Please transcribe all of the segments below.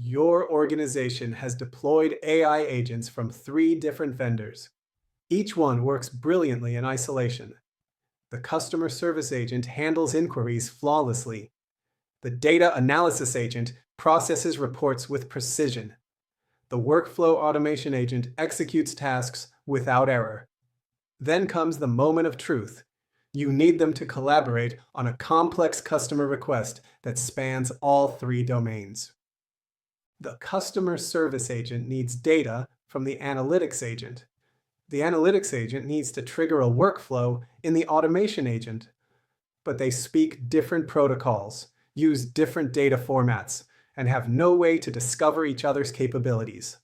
Your organization has deployed AI agents from 3 different vendors. Each one works brilliantly in isolation. The customer service agent handles inquiries flawlessly. The data analysis agent processes reports with precision. The workflow automation agent executes tasks without error. Then comes the moment of truth. You need them to collaborate on a complex customer request that spans all 3 domains. The customer service agent needs data from the analytics agent. The analytics agent needs to trigger a workflow in the automation agent. But they speak different protocols, use different data formats, and have no way to discover each other's capabilities.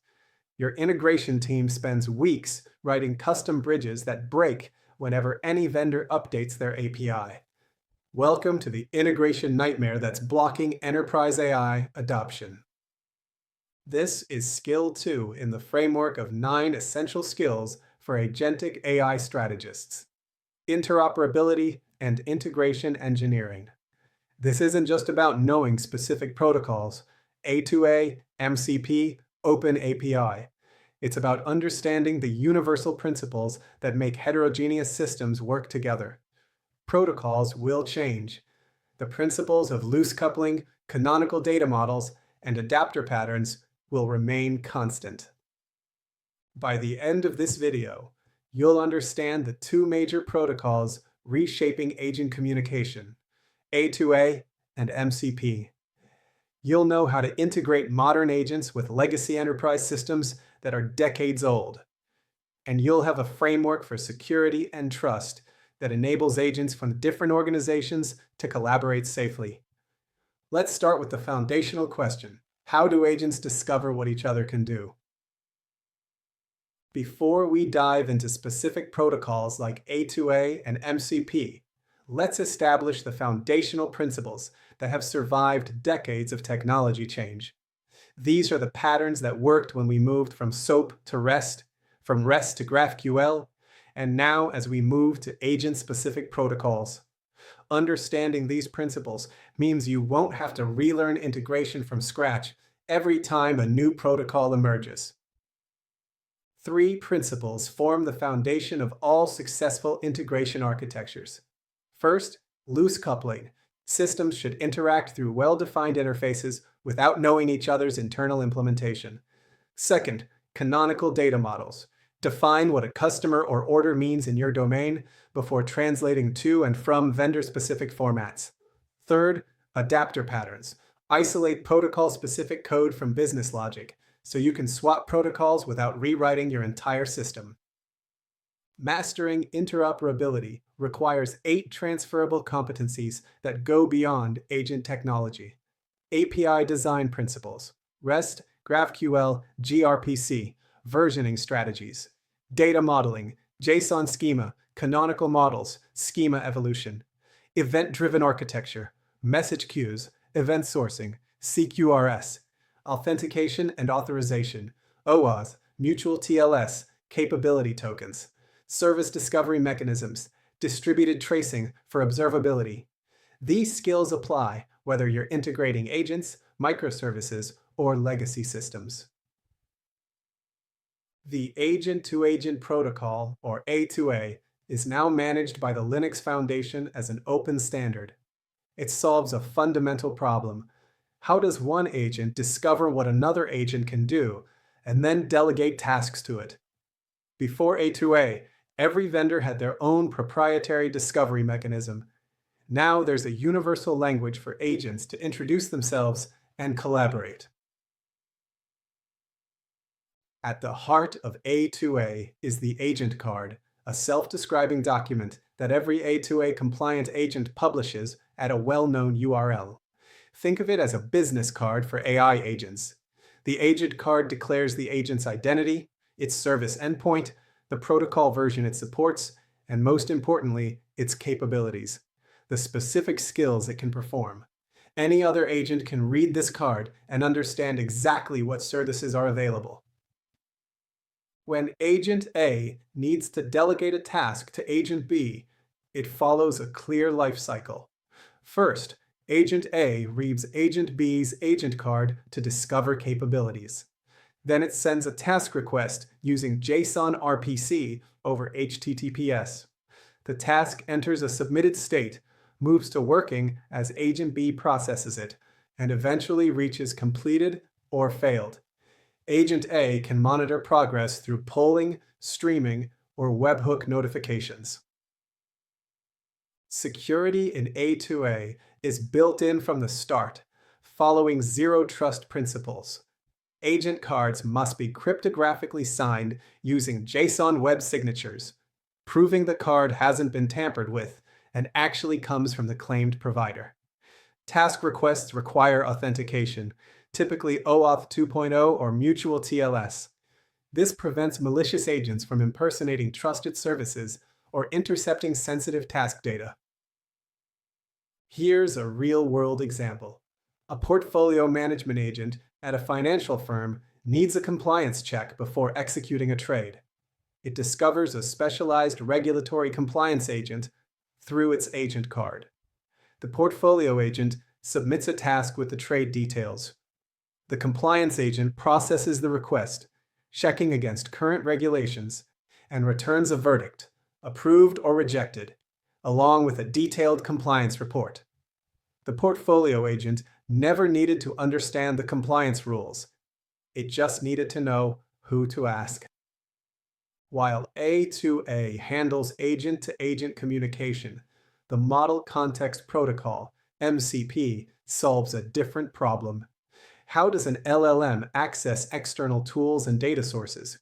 Your integration team spends weeks writing custom bridges that break whenever any vendor updates their API. Welcome to the integration nightmare that's blocking enterprise AI adoption. This is Skill 2 in the framework of 9 essential skills for agentic AI strategists. Interoperability and Integration Engineering. This isn't just about knowing specific protocols, A2A, MCP, Open API. It's about understanding the universal principles that make heterogeneous systems work together. Protocols will change. The principles of loose coupling, canonical data models, and adapter patterns will remain constant. By the end of this video, you'll understand the 2 major protocols reshaping agent communication, A2A and MCP. You'll know how to integrate modern agents with legacy enterprise systems that are decades old. And you'll have a framework for security and trust that enables agents from different organizations to collaborate safely. Let's start with the foundational question. How do agents discover what each other can do? Before we dive into specific protocols like A2A and MCP, let's establish the foundational principles that have survived decades of technology change. These are the patterns that worked when we moved from SOAP to REST, from REST to GraphQL, and now as we move to agent-specific protocols. Understanding these principles means you won't have to relearn integration from scratch every time a new protocol emerges. 3 principles form the foundation of all successful integration architectures. First, loose coupling. Systems should interact through well-defined interfaces without knowing each other's internal implementation. Second, canonical data models. Define what a customer or order means in your domain before translating to and from vendor-specific formats. Third, adapter patterns. Isolate protocol-specific code from business logic so you can swap protocols without rewriting your entire system. Mastering interoperability requires 8 transferable competencies that go beyond agent technology. API design principles, REST, GraphQL, gRPC, versioning strategies, data modeling, JSON schema, canonical models, schema evolution, event-driven architecture, message queues, event sourcing, CQRS, authentication and authorization, OAuth, mutual TLS, capability tokens, service discovery mechanisms, distributed tracing for observability. These skills apply whether you're integrating agents, microservices, or legacy systems. The Agent-to-Agent Protocol, or A2A, is now managed by the Linux Foundation as an open standard. It solves a fundamental problem. How does one agent discover what another agent can do, and then delegate tasks to it? Before A2A, every vendor had their own proprietary discovery mechanism. Now there's a universal language for agents to introduce themselves and collaborate. At the heart of A2A is the agent card, a self-describing document that every A2A compliant agent publishes at a well-known URL. Think of it as a business card for AI agents. The agent card declares the agent's identity, its service endpoint, the protocol version it supports, and most importantly, its capabilities, the specific skills it can perform. Any other agent can read this card and understand exactly what services are available. When Agent A needs to delegate a task to Agent B, it follows a clear life cycle. First, Agent A reads Agent B's agent card to discover capabilities. Then it sends a task request using JSON RPC over HTTPS. The task enters a submitted state, moves to working as Agent B processes it, and eventually reaches completed or failed. Agent A can monitor progress through polling, streaming, or webhook notifications. Security in A2A is built in from the start, following zero trust principles. Agent cards must be cryptographically signed using JSON web signatures, proving the card hasn't been tampered with and actually comes from the claimed provider. Task requests require authentication, typically OAuth 2.0 or mutual TLS. This prevents malicious agents from impersonating trusted services or intercepting sensitive task data. Here's a real-world example. A portfolio management agent at a financial firm needs a compliance check before executing a trade. It discovers a specialized regulatory compliance agent through its agent card. The portfolio agent submits a task with the trade details. The compliance agent processes the request, checking against current regulations, and returns a verdict, approved or rejected, along with a detailed compliance report. The portfolio agent never needed to understand the compliance rules. It just needed to know who to ask. While A2A handles agent-to-agent communication, the Model Context Protocol, MCP, solves a different problem. How does an LLM access external tools and data sources?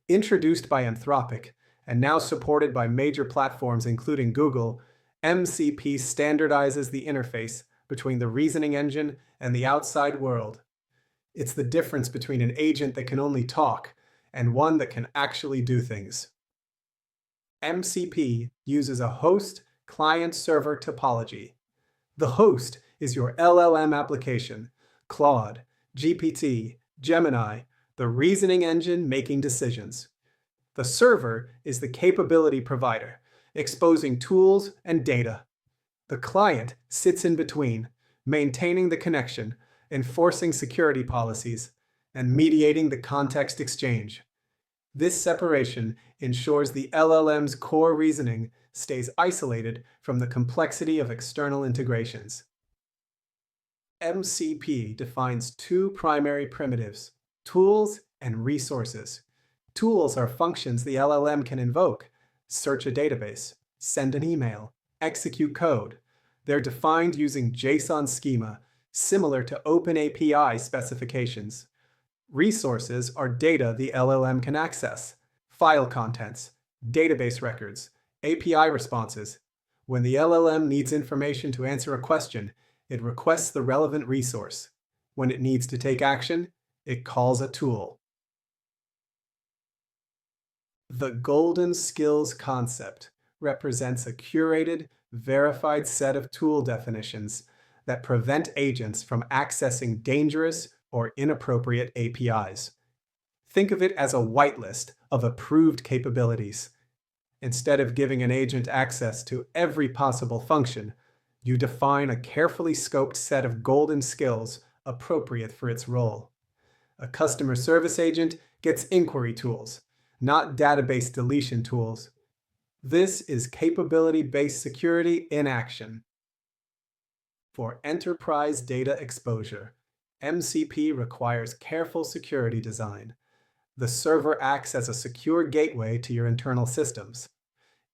Introduced by Anthropic, and now supported by major platforms including Google, MCP standardizes the interface between the reasoning engine and the outside world. It's the difference between an agent that can only talk and one that can actually do things. MCP uses a host client-server topology. The host is your LLM application, Claude, GPT, Gemini, the reasoning engine making decisions. The server is the capability provider, exposing tools and data. The client sits in between, maintaining the connection, enforcing security policies, and mediating the context exchange. This separation ensures the LLM's core reasoning stays isolated from the complexity of external integrations. MCP defines two primary primitives, tools and resources. Tools are functions the LLM can invoke: search a database, send an email, execute code. They're defined using JSON schema, similar to OpenAPI specifications. Resources are data the LLM can access: file contents, database records, API responses. When the LLM needs information to answer a question, it requests the relevant resource. When it needs to take action, it calls a tool. The golden skills concept represents a curated, verified set of tool definitions that prevent agents from accessing dangerous or inappropriate APIs. Think of it as a whitelist of approved capabilities. Instead of giving an agent access to every possible function, you define a carefully scoped set of golden skills appropriate for its role. A customer service agent gets inquiry tools, not database deletion tools. This is capability-based security in action. For enterprise data exposure, MCP requires careful security design. The server acts as a secure gateway to your internal systems.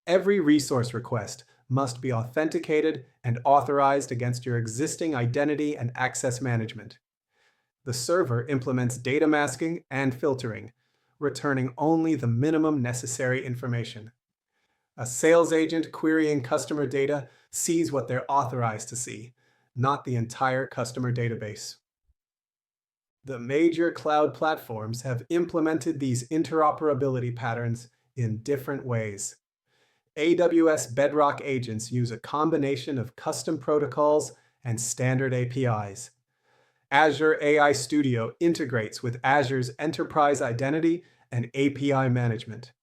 Every resource request must be authenticated and authorized against your existing identity and access management. The server implements data masking and filtering, returning only the minimum necessary information. A sales agent querying customer data sees what they're authorized to see, not the entire customer database. The major cloud platforms have implemented these interoperability patterns in different ways. AWS Bedrock agents use a combination of custom protocols and standard APIs. Azure AI Studio integrates with Azure's enterprise identity and API management.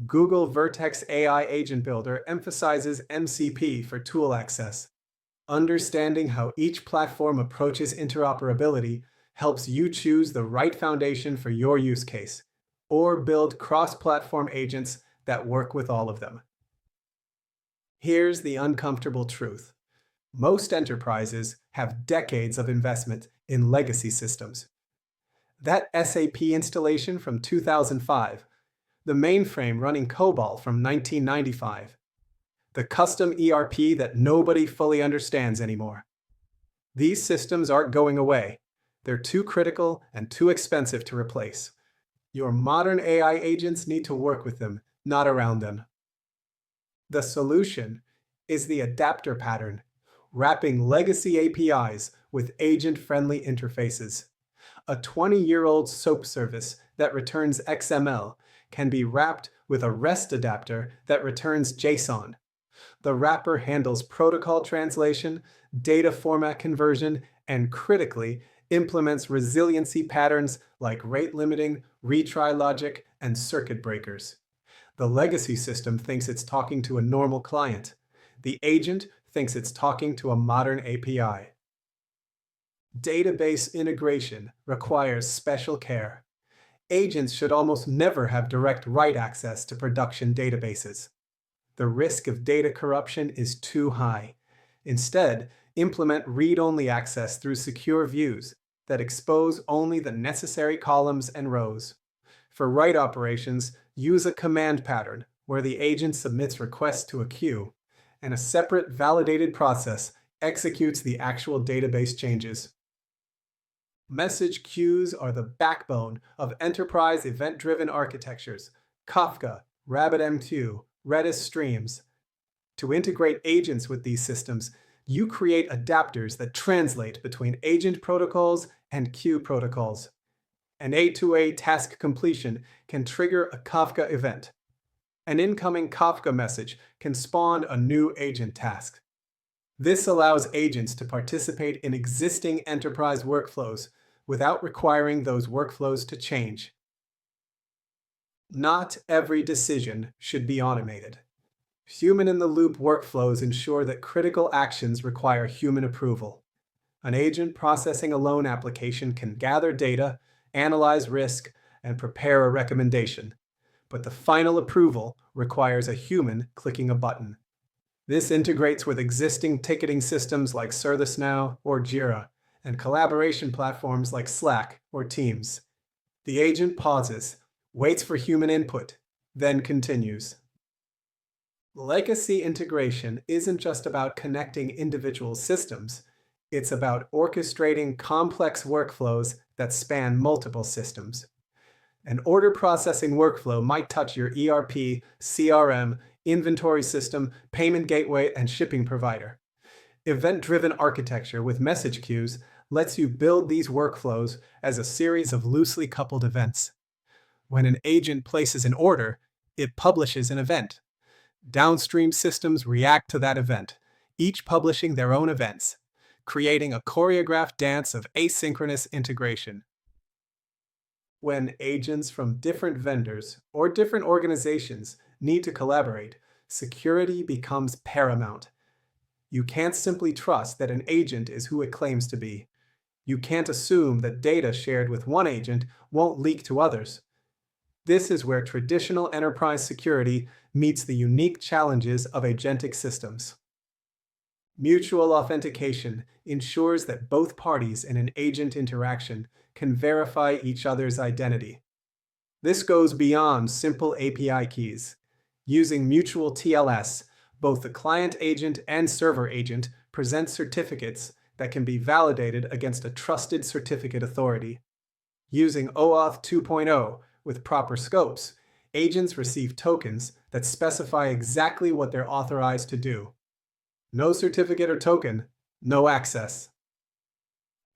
Google Vertex AI Agent Builder emphasizes MCP for tool access. Understanding how each platform approaches interoperability helps you choose the right foundation for your use case, or build cross-platform agents that work with all of them. Here's the uncomfortable truth. Most enterprises have decades of investment in legacy systems. That SAP installation from 2005, the mainframe running COBOL from 1995, the custom ERP that nobody fully understands anymore. These systems aren't going away. They're too critical and too expensive to replace. Your modern AI agents need to work with them, not around them. The solution is the adapter pattern, wrapping legacy APIs with agent-friendly interfaces. A 20-year-old SOAP service that returns XML can be wrapped with a REST adapter that returns JSON. The wrapper handles protocol translation, data format conversion, and critically, implements resiliency patterns like rate limiting, retry logic, and circuit breakers. The legacy system thinks it's talking to a normal client. The agent thinks it's talking to a modern API. Database integration requires special care. Agents should almost never have direct write access to production databases. The risk of data corruption is too high. Instead, implement read-only access through secure views that expose only the necessary columns and rows. For write operations, use a command pattern where the agent submits requests to a queue, and a separate validated process executes the actual database changes. Message queues are the backbone of enterprise event-driven architectures: Kafka, RabbitMQ, Redis streams. To integrate agents with these systems, you create adapters that translate between agent protocols and queue protocols. An A2A task completion can trigger a Kafka event. An incoming Kafka message can spawn a new agent task. This allows agents to participate in existing enterprise workflows without requiring those workflows to change. Not every decision should be automated. Human-in-the-loop workflows ensure that critical actions require human approval. An agent processing a loan application can gather data, analyze risk, and prepare a recommendation. But the final approval requires a human clicking a button. This integrates with existing ticketing systems like ServiceNow or Jira, and collaboration platforms like Slack or Teams. The agent pauses, waits for human input, then continues. Legacy integration isn't just about connecting individual systems. It's about orchestrating complex workflows that span multiple systems. An order processing workflow might touch your ERP, CRM, inventory system, payment gateway, and shipping provider. Event-driven architecture with message queues lets you build these workflows as a series of loosely coupled events. When an agent places an order, it publishes an event. Downstream systems react to that event, each publishing their own events, creating a choreographed dance of asynchronous integration. When agents from different vendors or different organizations need to collaborate, security becomes paramount. You can't simply trust that an agent is who it claims to be. You can't assume that data shared with one agent won't leak to others. This is where traditional enterprise security meets the unique challenges of agentic systems. Mutual authentication ensures that both parties in an agent interaction can verify each other's identity. This goes beyond simple API keys. Using mutual TLS, both the client agent and server agent present certificates that can be validated against a trusted certificate authority. Using OAuth 2.0 with proper scopes, agents receive tokens that specify exactly what they're authorized to do. No certificate or token, no access.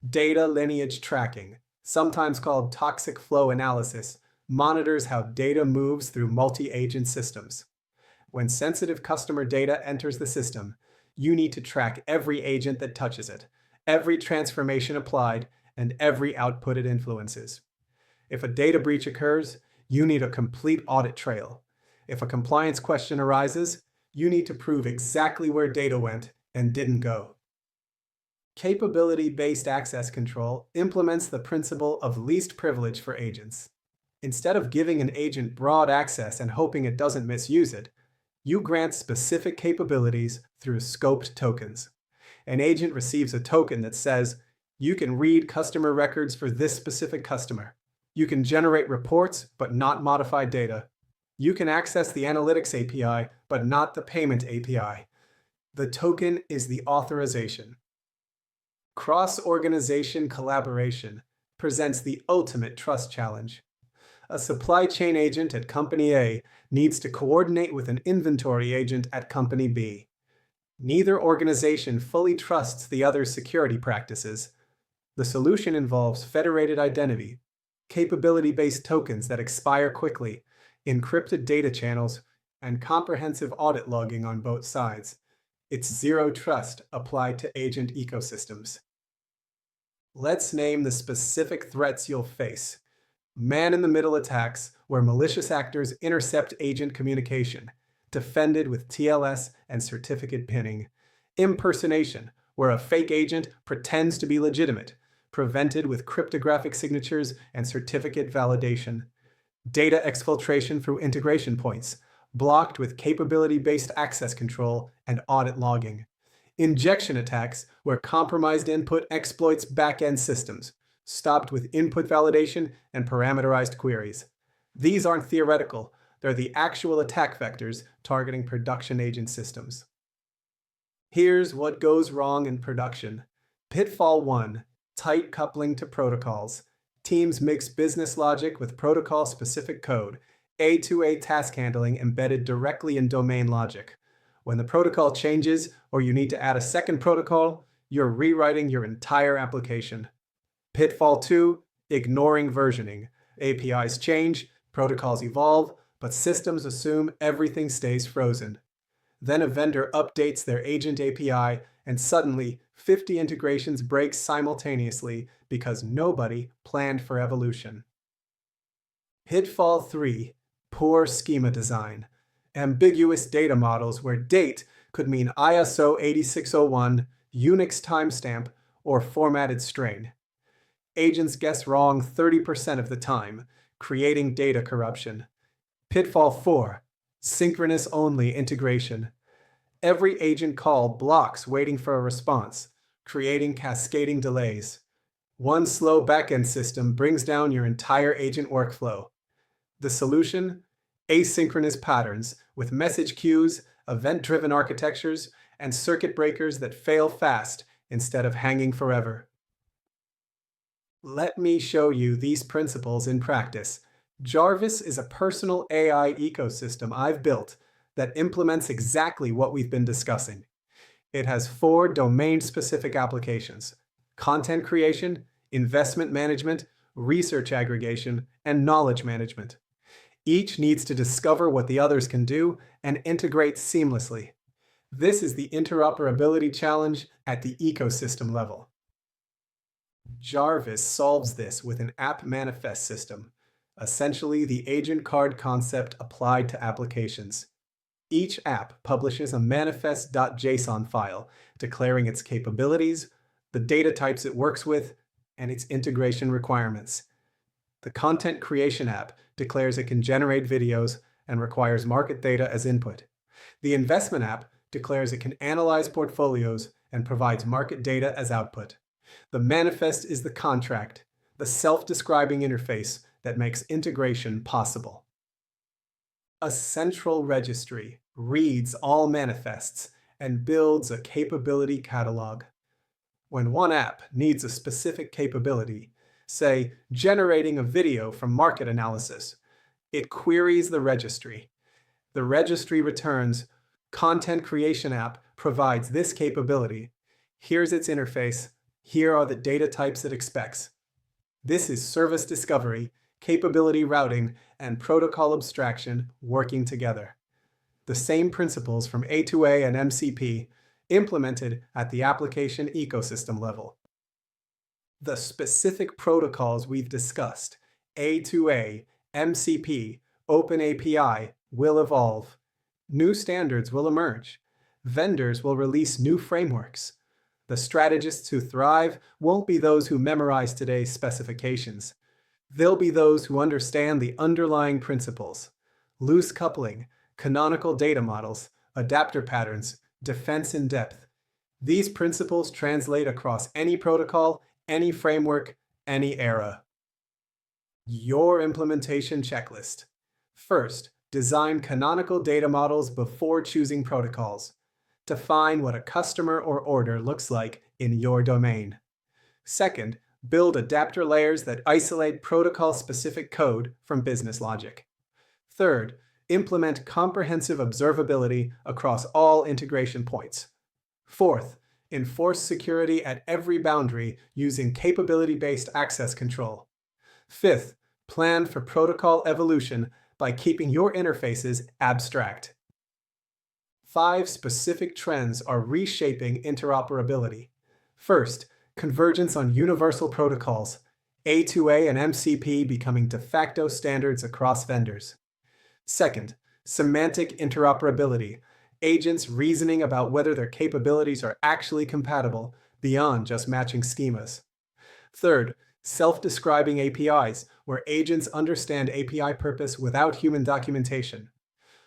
Data lineage tracking, sometimes called toxic flow analysis, monitors how data moves through multi-agent systems. When sensitive customer data enters the system, you need to track every agent that touches it, every transformation applied, and every output it influences. If a data breach occurs, you need a complete audit trail. If a compliance question arises, you need to prove exactly where data went and didn't go. Capability-based access control implements the principle of least privilege for agents. Instead of giving an agent broad access and hoping it doesn't misuse it, you grant specific capabilities through scoped tokens. An agent receives a token that says, you can read customer records for this specific customer. You can generate reports, but not modify data. You can access the Analytics API, but not the Payment API. The token is the authorization. Cross-organization collaboration presents the ultimate trust challenge. A supply chain agent at Company A needs to coordinate with an inventory agent at Company B. Neither organization fully trusts the other's security practices. The solution involves federated identity, capability-based tokens that expire quickly, encrypted data channels, and comprehensive audit logging on both sides. It's zero trust applied to agent ecosystems. Let's name the specific threats you'll face. Man-in-the-middle attacks, where malicious actors intercept agent communication, defended with TLS and certificate pinning. Impersonation, where a fake agent pretends to be legitimate, prevented with cryptographic signatures and certificate validation. Data exfiltration through integration points, blocked with capability-based access control and audit logging. Injection attacks, where compromised input exploits back-end systems, stopped with input validation and parameterized queries. These aren't theoretical, they're the actual attack vectors targeting production agent systems. Here's what goes wrong in production. Pitfall 1. Tight coupling to protocols. Teams mix business logic with protocol-specific code, A2A task handling embedded directly in domain logic. When the protocol changes or you need to add a second protocol, you're rewriting your entire application. Pitfall 2. Ignoring versioning. APIs change, protocols evolve, but systems assume everything stays frozen. Then a vendor updates their agent API, and suddenly 50 integrations break simultaneously because nobody planned for evolution. Pitfall 3. Poor schema design. Ambiguous data models where date could mean ISO 8601, Unix timestamp, or formatted string. Agents guess wrong 30% of the time, creating data corruption. Pitfall 4. Synchronous-only integration. Every agent call blocks waiting for a response, creating cascading delays. One slow backend system brings down your entire agent workflow. The solution? Asynchronous patterns with message queues, event-driven architectures, and circuit breakers that fail fast instead of hanging forever. Let me show you these principles in practice. Jarvis is a personal AI ecosystem I've built that implements exactly what we've been discussing. It has 4 domain-specific applications: content creation, investment management, research aggregation, and knowledge management. Each needs to discover what the others can do and integrate seamlessly. This is the interoperability challenge at the ecosystem level. Jarvis solves this with an app manifest system, essentially the agent card concept applied to applications. Each app publishes a manifest.json file declaring its capabilities, the data types it works with, and its integration requirements. The content creation app declares it can generate videos and requires market data as input. The investment app declares it can analyze portfolios and provides market data as output. The manifest is the contract, the self-describing interface that makes integration possible. A central registry reads all manifests and builds a capability catalog. When one app needs a specific capability, say generating a video from market analysis, it queries the registry. The registry returns, content creation app provides this capability. Here's its interface. Here are the data types it expects. This is service discovery, capability routing, and protocol abstraction working together. The same principles from A2A and MCP implemented at the application ecosystem level. The specific protocols we've discussed, A2A, MCP, OpenAPI, will evolve. New standards will emerge. Vendors will release new frameworks. The strategists who thrive won't be those who memorize today's specifications. They'll be those who understand the underlying principles: loose coupling, canonical data models, adapter patterns, defense in depth. These principles translate across any protocol, any framework, any era. Your implementation checklist. First, design canonical data models before choosing protocols. Define what a customer or order looks like in your domain. Second, build adapter layers that isolate protocol-specific code from business logic. Third, implement comprehensive observability across all integration points. Fourth, enforce security at every boundary using capability-based access control. Fifth, plan for protocol evolution by keeping your interfaces abstract. 5 specific trends are reshaping interoperability. First, convergence on universal protocols, A2A and MCP becoming de facto standards across vendors. Second, semantic interoperability, agents reasoning about whether their capabilities are actually compatible beyond just matching schemas. Third, self-describing APIs, where agents understand API purpose without human documentation.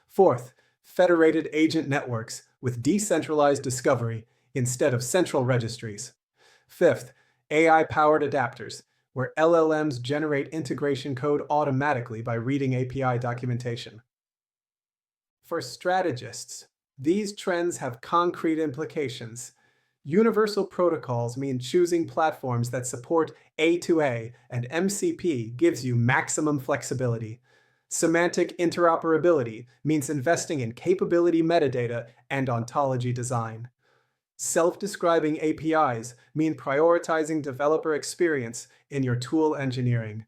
Fourth, federated agent networks with decentralized discovery instead of central registries. Fifth, AI-powered adapters, where LLMs generate integration code automatically by reading API documentation. For strategists, these trends have concrete implications. Universal protocols mean choosing platforms that support A2A, and MCP gives you maximum flexibility. Semantic interoperability means investing in capability metadata and ontology design. Self-describing APIs mean prioritizing developer experience in your tool engineering.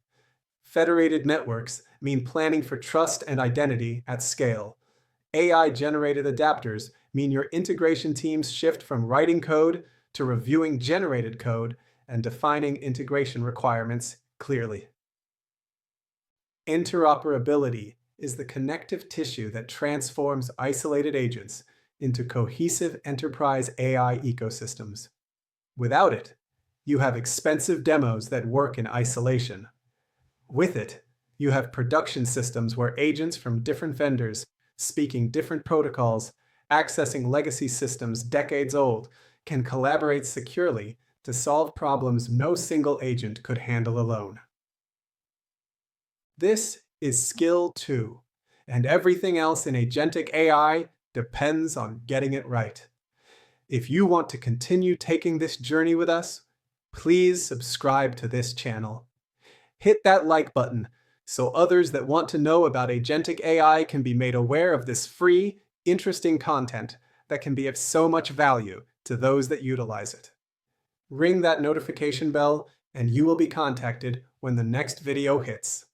Federated networks mean planning for trust and identity at scale. AI-generated adapters mean your integration teams shift from writing code to reviewing generated code and defining integration requirements clearly. Interoperability is the connective tissue that transforms isolated agents into cohesive enterprise AI ecosystems. Without it, you have expensive demos that work in isolation. With it, you have production systems where agents from different vendors, speaking different protocols, accessing legacy systems decades old, can collaborate securely to solve problems no single agent could handle alone. This is skill 2, and everything else in agentic AI depends on getting it right. If you want to continue taking this journey with us, please subscribe to this channel. Hit that like button so others that want to know about agentic AI can be made aware of this free, interesting content that can be of so much value to those that utilize it. Ring that notification bell and you will be contacted when the next video hits.